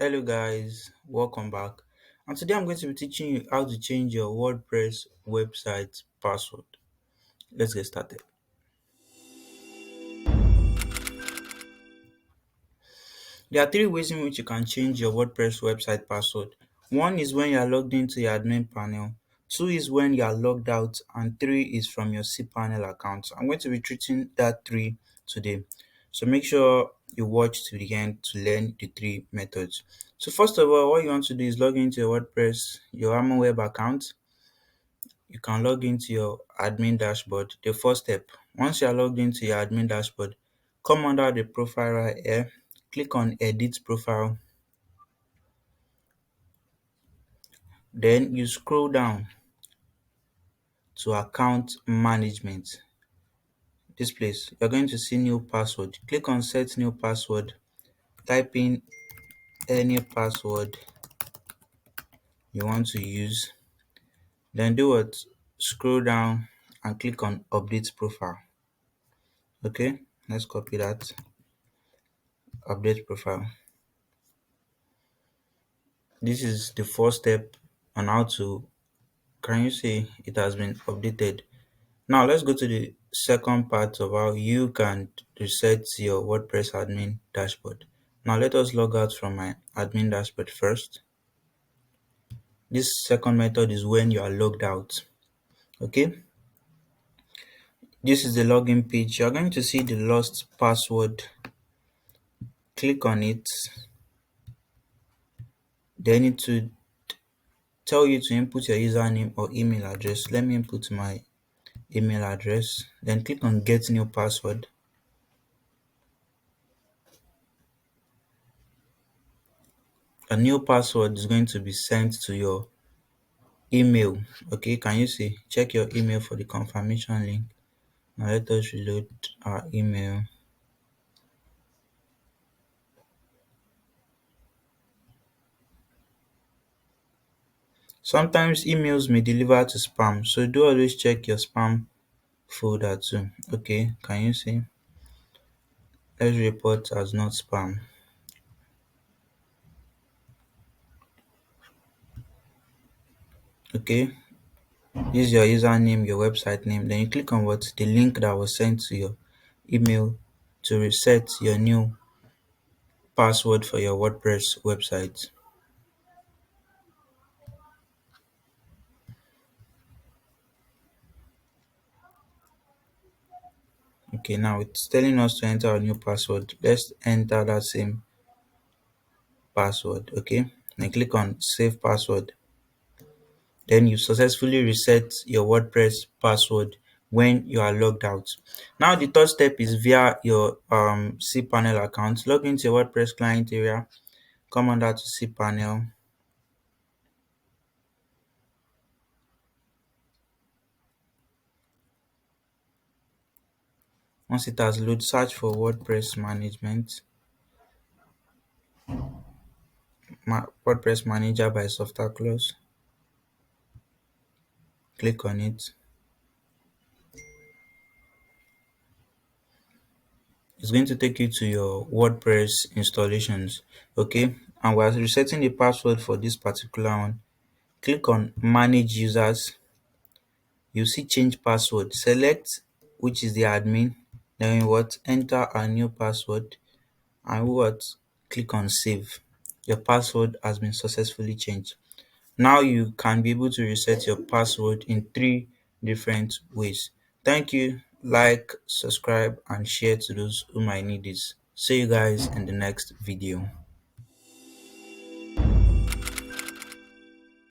Hello guys, welcome back. And today I'm going to be teaching you how to change your WordPress website password. Let's get started. There are three ways in which you can change your WordPress website password. One is when you are logged into your admin panel, two is when you are logged out, and three is from your cPanel account. I'm going to be treating that three today. So make sure you watch to the end to learn the three methods. So first of all, what you want to do is log into your WordPress, your Harmonweb account. You can log into your admin dashboard. The first step, once you are logged into your admin dashboard, come under the profile right here, click on edit profile, then you scroll down to account management. This place, you're going to see new password. Click on set new password, type in any password you want to use, then do what? Scroll down and click on update profile. Okay, let's copy that. Update profile. This is the first step on how to, can you see it has been updated. Now let's go to the second part of how you can reset your WordPress admin dashboard. Now let us log out from my admin dashboard first. This second method is when you are logged out. Okay, this is the login page. You are going to see the lost password. Click on it. Then it will tell you to input your username or email address. Let me input my email address. Then click on get new password. A new password is going to be sent to your email. Okay, can you see? Check your email for the confirmation link. Now let us reload our email. Sometimes emails may deliver to spam, so do always check your spam folder too. Okay, can you see? Let's report as not spam. Okay, use your username, your website name, then you click on what? The link that was sent to your email to reset your new password for your WordPress website. Okay, now it's telling us to enter a new password. Let's enter that same password. Okay, then click on save password. Then you successfully reset your WordPress password when you are logged out. Now the third step is via your cPanel account. Log into your WordPress client area, come under to cPanel. Once it has loaded, search for WordPress management. WordPress manager by Software Close. Click on it. It's going to take you to your WordPress installations. Okay, and we're resetting the password for this particular one. Click on manage users. You see change password. Select which is the admin. Then what? Enter a new password and what? Click on save. Your password has been successfully changed. Now you can be able to reset your password in three different ways. Thank you. Like, subscribe, and share to those who might need this. See you guys in the next video.